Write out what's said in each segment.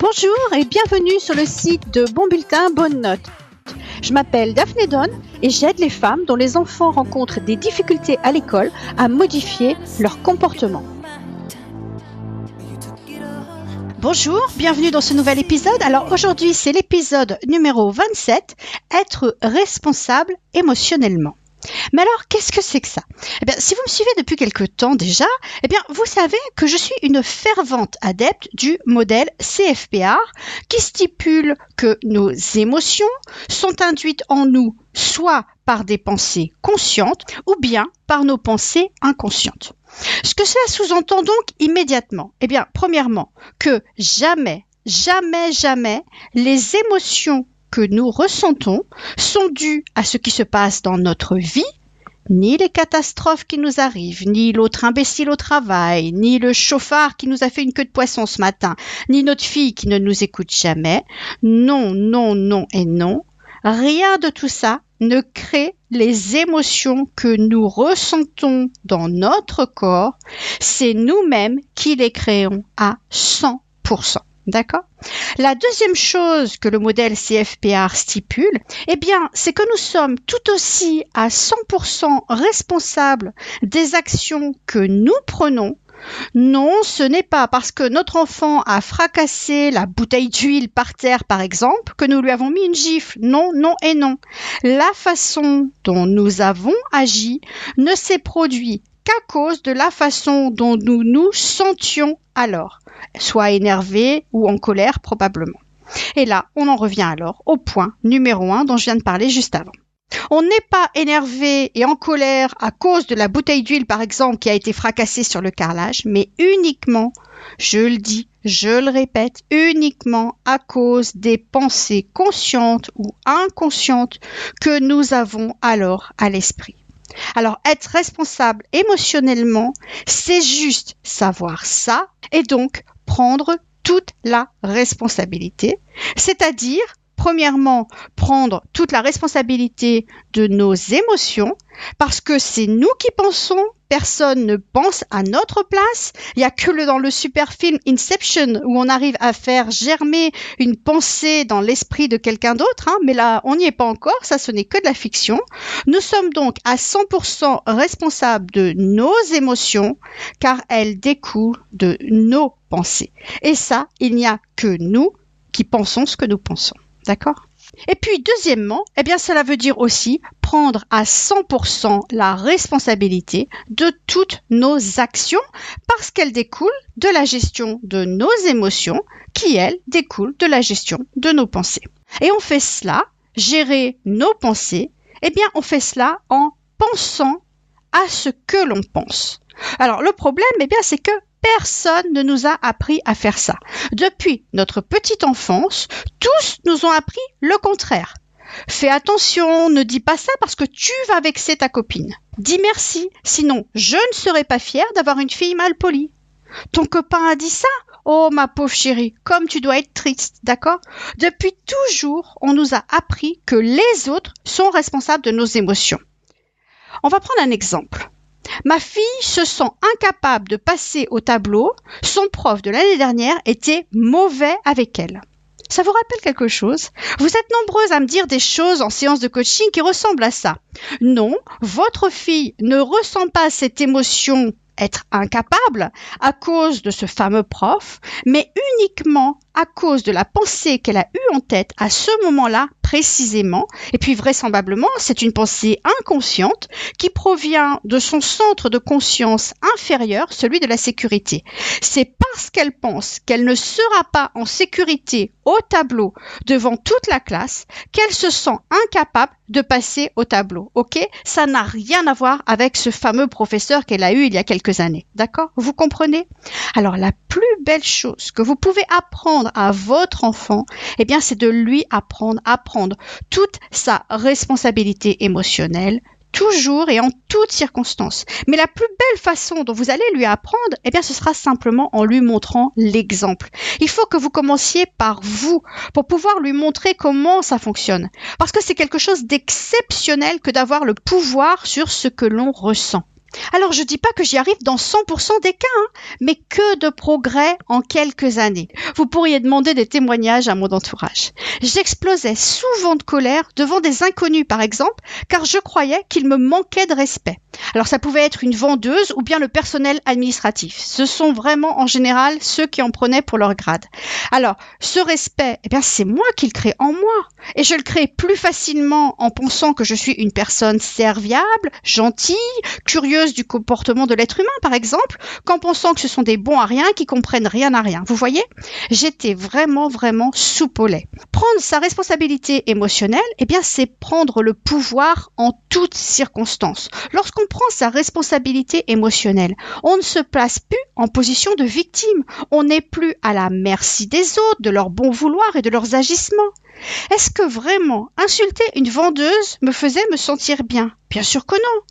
Bonjour et bienvenue sur le site de Bon Bulletin, Bonne Note. Je m'appelle Daphné Donne et j'aide les femmes dont les enfants rencontrent des difficultés à l'école à modifier leur comportement. Bonjour, bienvenue dans ce nouvel épisode. Alors aujourd'hui, c'est l'épisode numéro 27, être responsable émotionnellement. Mais alors, qu'est-ce que c'est que ça ? Eh bien, si vous me suivez depuis quelque temps déjà, eh bien, vous savez que je suis une fervente adepte du modèle CFPR qui stipule que nos émotions sont induites en nous soit par des pensées conscientes ou bien par nos pensées inconscientes. Ce que cela sous-entend donc immédiatement, eh bien, premièrement, que jamais les émotions que nous ressentons sont dues à ce qui se passe dans notre vie, ni les catastrophes qui nous arrivent, ni l'autre imbécile au travail, ni le chauffard qui nous a fait une queue de poisson ce matin, ni notre fille qui ne nous écoute jamais. Non et non. Rien de tout ça ne crée les émotions que nous ressentons dans notre corps. C'est nous-mêmes qui les créons à 100%. D'accord ? La deuxième chose que le modèle CFPR stipule, eh bien, c'est que nous sommes tout aussi à 100% responsables des actions que nous prenons. Non, ce n'est pas parce que notre enfant a fracassé la bouteille d'huile par terre, par exemple, que nous lui avons mis une gifle. Non et non. La façon dont nous avons agi ne s'est produite qu'à cause de la façon dont nous nous sentions alors, soit énervés ou en colère probablement. Et là, on en revient alors au point numéro 1 dont je viens de parler juste avant. On n'est pas énervé et en colère à cause de la bouteille d'huile, par exemple, qui a été fracassée sur le carrelage, mais uniquement, je le dis, je le répète, uniquement à cause des pensées conscientes ou inconscientes que nous avons alors à l'esprit. Alors, être responsable émotionnellement, c'est juste savoir ça et donc prendre toute la responsabilité, c'est-à-dire premièrement, prendre toute la responsabilité de nos émotions, parce que c'est nous qui pensons, personne ne pense à notre place. Il n'y a que dans le super film Inception où on arrive à faire germer une pensée dans l'esprit de quelqu'un d'autre, mais là, on n'y est pas encore, ça ce n'est que de la fiction. Nous sommes donc à 100% responsables de nos émotions, car elles découlent de nos pensées. Et ça, il n'y a que nous qui pensons ce que nous pensons. D'accord ? Et puis, deuxièmement, eh bien, cela veut dire aussi prendre à 100% la responsabilité de toutes nos actions parce qu'elles découlent de la gestion de nos émotions qui, elles, découlent de la gestion de nos pensées. Et on fait cela, gérer nos pensées, eh bien, on fait cela en pensant à ce que l'on pense. Alors, le problème, eh bien, c'est que personne ne nous a appris à faire ça. Depuis notre petite enfance, tous nous ont appris le contraire. Fais attention, ne dis pas ça parce que tu vas vexer ta copine. Dis merci, sinon je ne serai pas fière d'avoir une fille mal polie. Ton copain a dit ça ? Oh ma pauvre chérie, comme tu dois être triste, d'accord ? Depuis toujours, on nous a appris que les autres sont responsables de nos émotions. On va prendre un exemple. Ma fille se sent incapable de passer au tableau. Son prof de l'année dernière était mauvais avec elle. Ça vous rappelle quelque chose ? Vous êtes nombreuses à me dire des choses en séance de coaching qui ressemblent à ça. Non, votre fille ne ressent pas cette émotion être incapable à cause de ce fameux prof, mais uniquement à cause de la pensée qu'elle a eue en tête à ce moment-là précisément. Et puis vraisemblablement, c'est une pensée inconsciente qui provient de son centre de conscience inférieur, celui de la sécurité. C'est parce qu'elle pense qu'elle ne sera pas en sécurité au tableau devant toute la classe qu'elle se sent incapable de passer au tableau. Ok ? Ça n'a rien à voir avec ce fameux professeur qu'elle a eu il y a quelques années. D'accord ? Vous comprenez ? Alors la plus belle chose que vous pouvez apprendre à votre enfant, eh bien, c'est de lui apprendre à prendre toute sa responsabilité émotionnelle, toujours et en toutes circonstances. Mais la plus belle façon dont vous allez lui apprendre, eh bien, ce sera simplement en lui montrant l'exemple. Il faut que vous commenciez par vous pour pouvoir lui montrer comment ça fonctionne. Parce que c'est quelque chose d'exceptionnel que d'avoir le pouvoir sur ce que l'on ressent. Alors, je dis pas que j'y arrive dans 100% des cas, mais que de progrès en quelques années. Vous pourriez demander des témoignages à mon entourage. J'explosais souvent de colère devant des inconnus, par exemple, car je croyais qu'ils me manquaient de respect. Alors, ça pouvait être une vendeuse ou bien le personnel administratif. Ce sont vraiment, en général, ceux qui en prenaient pour leur grade. Alors, ce respect, c'est moi qui le crée en moi. Et je le crée plus facilement en pensant que je suis une personne serviable, gentille, curieuse du comportement de l'être humain, par exemple, qu'en pensant que ce sont des bons à rien qui comprennent rien à rien. Vous voyez, j'étais vraiment soupe au lait. Prendre sa responsabilité émotionnelle, c'est prendre le pouvoir en toutes circonstances. Lorsqu'on prend sa responsabilité émotionnelle, on ne se place plus en position de victime. On n'est plus à la merci des autres, de leur bon vouloir et de leurs agissements. Est-ce que vraiment insulter une vendeuse me faisait me sentir bien? Bien sûr que non.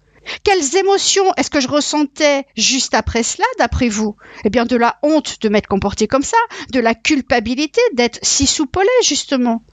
Quelles émotions est-ce que je ressentais juste après cela, d'après vous? De la honte de m'être comportée comme ça, de la culpabilité d'être si soupe au lait, justement.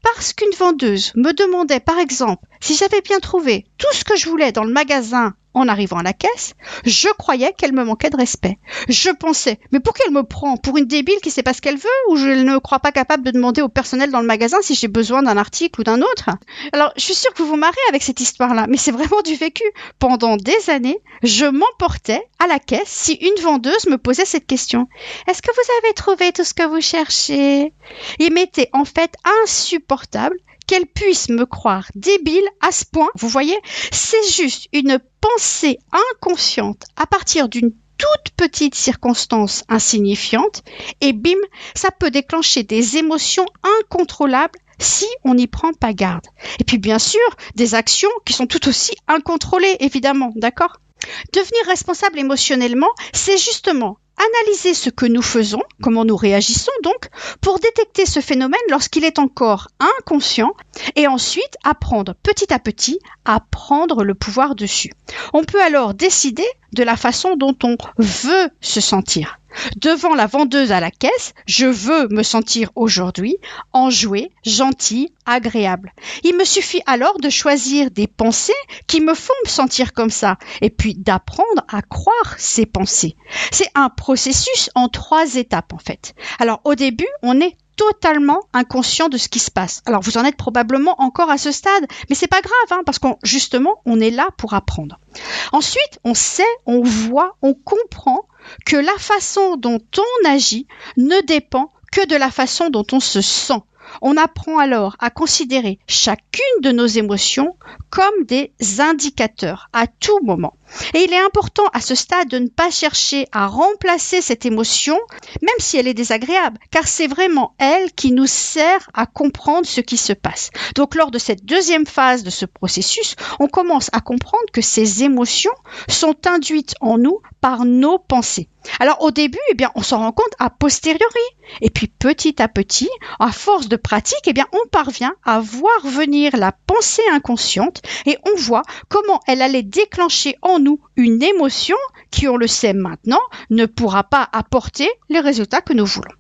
Parce qu'une vendeuse me demandait, par exemple, si j'avais bien trouvé tout ce que je voulais dans le magasin en arrivant à la caisse, je croyais qu'elle me manquait de respect. Je pensais, mais pour qu'elle me prend? Pour une débile qui sait pas ce qu'elle veut, ou je ne crois pas capable de demander au personnel dans le magasin si j'ai besoin d'un article ou d'un autre? Alors, je suis sûre que vous vous marrez avec cette histoire-là, mais c'est vraiment du vécu. Pendant des années, je m'emportais à la caisse si une vendeuse me posait cette question. Est-ce que vous avez trouvé tout ce que vous cherchez? Il m'était en fait insupportable qu'elle puisse me croire débile à ce point. Vous voyez, c'est juste une pensée inconsciente à partir d'une toute petite circonstance insignifiante et bim, ça peut déclencher des émotions incontrôlables si on n'y prend pas garde. Et puis bien sûr, des actions qui sont tout aussi incontrôlées, évidemment, d'accord? Devenir responsable émotionnellement, c'est justement analyser ce que nous faisons, comment nous réagissons donc, pour détecter ce phénomène lorsqu'il est encore inconscient et ensuite apprendre petit à petit à prendre le pouvoir dessus. On peut alors décider de la façon dont on veut se sentir. Devant la vendeuse à la caisse, je veux me sentir aujourd'hui enjouée, gentille, agréable. Il me suffit alors de choisir des pensées qui me font me sentir comme ça et puis d'apprendre à croire ces pensées. C'est un processus en 3 étapes en fait. Alors au début, on est totalement inconscient de ce qui se passe. Alors vous en êtes probablement encore à ce stade, mais c'est pas grave parce qu'on justement on est là pour apprendre. Ensuite, on sait, on voit, on comprend que la façon dont on agit ne dépend que de la façon dont on se sent. On apprend alors à considérer chacune de nos émotions comme des indicateurs à tout moment. Et il est important à ce stade de ne pas chercher à remplacer cette émotion, même si elle est désagréable, car c'est vraiment elle qui nous sert à comprendre ce qui se passe. Donc lors de cette deuxième phase de ce processus, on commence à comprendre que ces émotions sont induites en nous par nos pensées. Alors au début, on s'en rend compte a posteriori. Et puis petit à petit, à force de pratique, on parvient à voir venir la pensée inconsciente et on voit comment elle allait déclencher en nous une émotion qui, on le sait maintenant, ne pourra pas apporter les résultats que nous voulons.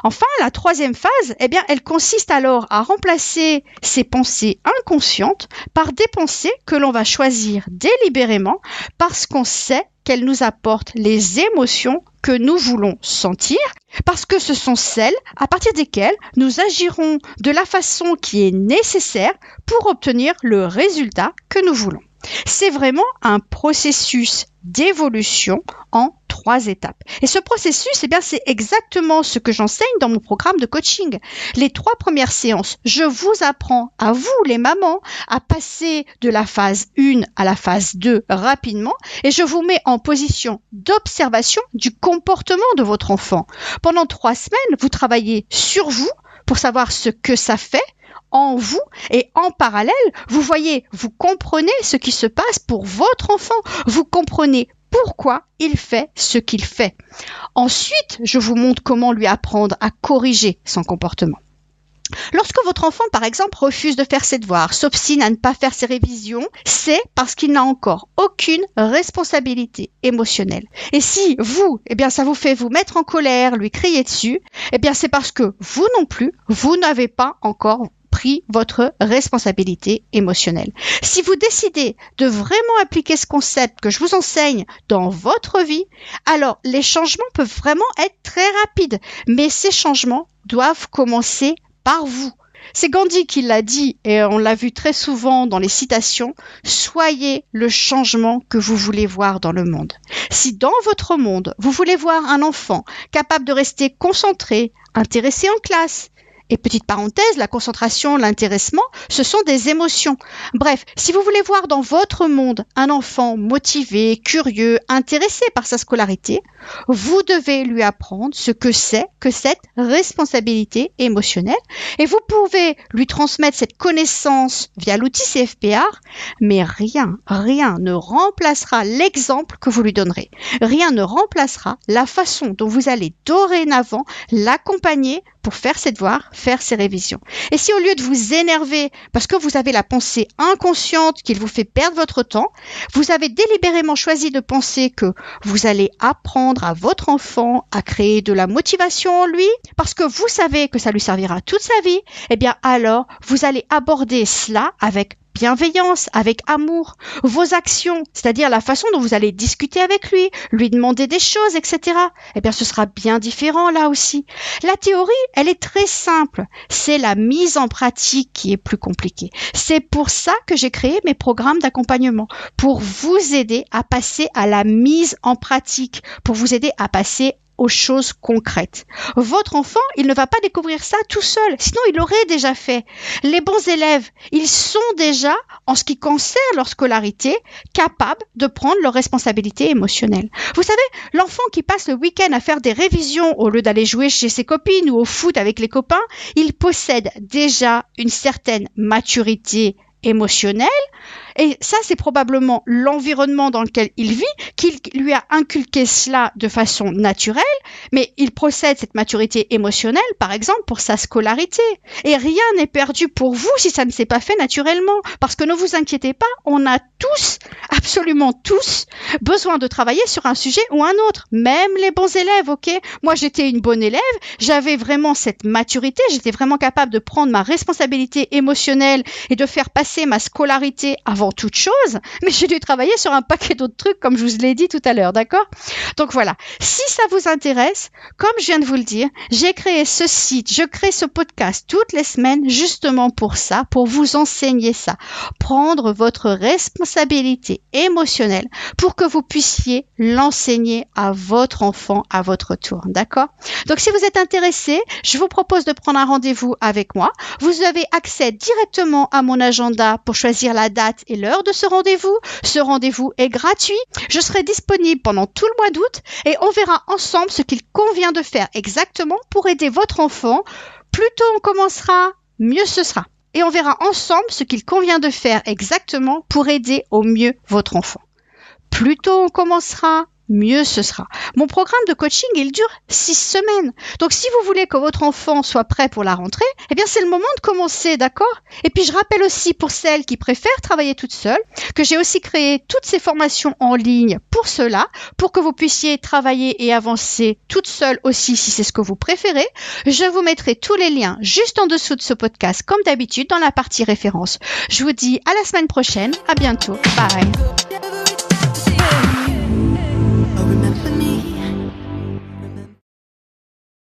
Enfin, la troisième phase, elle consiste alors à remplacer ces pensées inconscientes par des pensées que l'on va choisir délibérément parce qu'on sait qu'elles nous apportent les émotions que nous voulons sentir, parce que ce sont celles à partir desquelles nous agirons de la façon qui est nécessaire pour obtenir le résultat que nous voulons. C'est vraiment un processus d'évolution en 3 étapes. Et ce processus, c'est exactement ce que j'enseigne dans mon programme de coaching. Les 3 premières séances, je vous apprends à vous, les mamans, à passer de la phase 1 à la phase 2 rapidement et je vous mets en position d'observation du comportement de votre enfant. Pendant 3 semaines, vous travaillez sur vous pour savoir ce que ça fait en vous et en parallèle, vous voyez, vous comprenez ce qui se passe pour votre enfant. Vous comprenez pourquoi il fait ce qu'il fait. Ensuite, je vous montre comment lui apprendre à corriger son comportement. Lorsque votre enfant, par exemple, refuse de faire ses devoirs, s'obstine à ne pas faire ses révisions, c'est parce qu'il n'a encore aucune responsabilité émotionnelle. Et si vous, ça vous fait vous mettre en colère, lui crier dessus, c'est parce que vous non plus, vous n'avez pas encore pris votre responsabilité émotionnelle. Si vous décidez de vraiment appliquer ce concept que je vous enseigne dans votre vie, alors les changements peuvent vraiment être très rapides, mais ces changements doivent commencer par vous. C'est Gandhi qui l'a dit et on l'a vu très souvent dans les citations, soyez le changement que vous voulez voir dans le monde. Si dans votre monde, vous voulez voir un enfant capable de rester concentré, intéressé en classe, et petite parenthèse, la concentration, l'intéressement, ce sont des émotions. Bref, si vous voulez voir dans votre monde un enfant motivé, curieux, intéressé par sa scolarité, vous devez lui apprendre ce que c'est que cette responsabilité émotionnelle et vous pouvez lui transmettre cette connaissance via l'outil CFPR, mais rien ne remplacera l'exemple que vous lui donnerez. Rien ne remplacera la façon dont vous allez dorénavant l'accompagner pour faire ses devoirs, faire ses révisions. Et si au lieu de vous énerver parce que vous avez la pensée inconsciente qui vous fait perdre votre temps, vous avez délibérément choisi de penser que vous allez apprendre à votre enfant à créer de la motivation en lui parce que vous savez que ça lui servira toute sa vie, eh bien alors vous allez aborder cela avec bienveillance, avec amour, vos actions, c'est-à-dire la façon dont vous allez discuter avec lui, lui demander des choses, etc. Eh bien, ce sera bien différent là aussi. La théorie, elle est très simple. C'est la mise en pratique qui est plus compliquée. C'est pour ça que j'ai créé mes programmes d'accompagnement, pour vous aider à passer à la mise en pratique, pour vous aider à passer aux choses concrètes. Votre enfant, il ne va pas découvrir ça tout seul, sinon il l'aurait déjà fait. Les bons élèves, ils sont déjà, en ce qui concerne leur scolarité, capables de prendre leurs responsabilités émotionnelles. Vous savez, l'enfant qui passe le week-end à faire des révisions au lieu d'aller jouer chez ses copines ou au foot avec les copains, il possède déjà une certaine maturité émotionnelle. Et ça, c'est probablement l'environnement dans lequel il vit qui lui a inculqué cela de façon naturelle, mais il possède cette maturité émotionnelle, par exemple, pour sa scolarité. Et rien n'est perdu pour vous si ça ne s'est pas fait naturellement, parce que ne vous inquiétez pas, on a tous, absolument tous, besoin de travailler sur un sujet ou un autre, même les bons élèves, ok? Moi, j'étais une bonne élève, j'avais vraiment cette maturité, j'étais vraiment capable de prendre ma responsabilité émotionnelle et de faire passer ma scolarité avant toute chose, mais j'ai dû travailler sur un paquet d'autres trucs, comme je vous l'ai dit tout à l'heure, d'accord? Donc voilà, si ça vous intéresse, comme je viens de vous le dire, j'ai créé ce site, je crée ce podcast toutes les semaines justement pour ça, pour vous enseigner ça, prendre votre responsabilité émotionnelle pour que vous puissiez l'enseigner à votre enfant à votre tour, d'accord? Donc si vous êtes intéressé, je vous propose de prendre un rendez-vous avec moi. Vous avez accès directement à mon agenda pour choisir la date et l'heure de ce rendez-vous. Ce rendez-vous est gratuit. Je serai disponible pendant tout le mois d'août et on verra ensemble ce qu'il convient de faire exactement pour aider votre enfant. Plus tôt on commencera, mieux ce sera. Et on verra ensemble ce qu'il convient de faire exactement pour aider au mieux votre enfant. Plus tôt on commencera, mieux ce sera. Mon programme de coaching, il dure 6 semaines. Donc, si vous voulez que votre enfant soit prêt pour la rentrée, eh bien, c'est le moment de commencer, d'accord? Et puis, je rappelle aussi pour celles qui préfèrent travailler toutes seules, que j'ai aussi créé toutes ces formations en ligne pour cela, pour que vous puissiez travailler et avancer toutes seules aussi, si c'est ce que vous préférez. Je vous mettrai tous les liens juste en dessous de ce podcast, comme d'habitude, dans la partie référence. Je vous dis à la semaine prochaine. À bientôt. Bye.